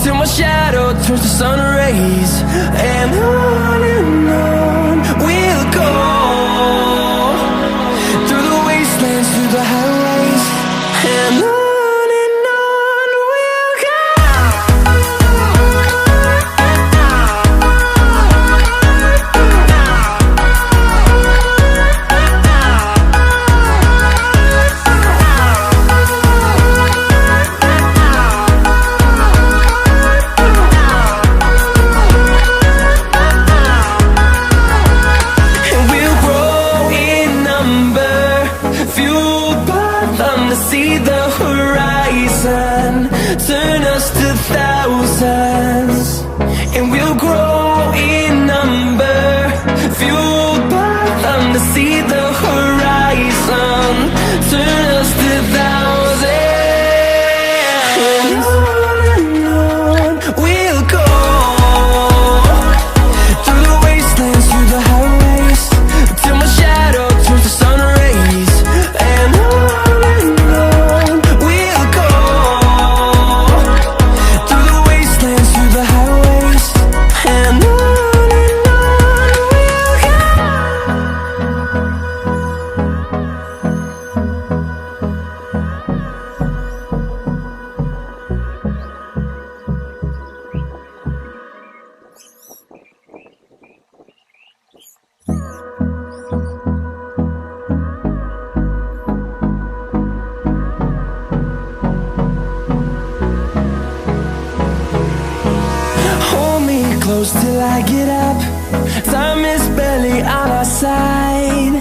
till my shadow turns to sun rays. And on we'll go, through the wastelands, through the highways. And on we'll go. See the horizon, turn us to thousands, and we'll grow in number, fueled by them to see the horizon, turn us to thousands. And on we'll go, through the wastelands, through the highways, till my shadow turns to sun rays. And close till I get up. Time is barely on our side.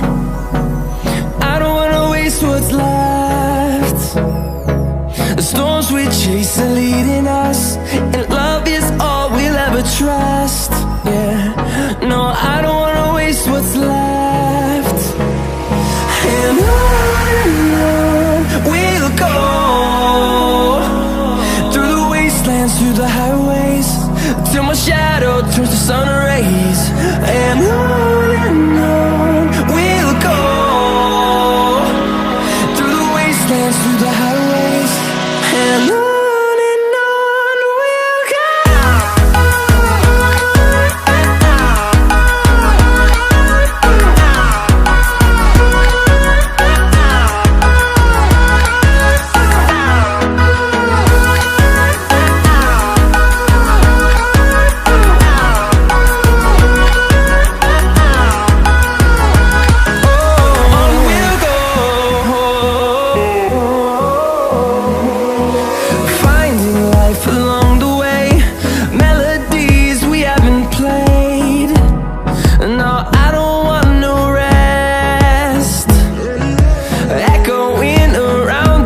I don't wanna waste what's left. The storms we chase are leading us, and love is all we'll ever trust. Yeah, no, I don't wanna waste what's left. And on we'll go, through the wastelands, through the highways, till my shadow turns to sun rays. And on we'll go, through the wastelands, through the highways.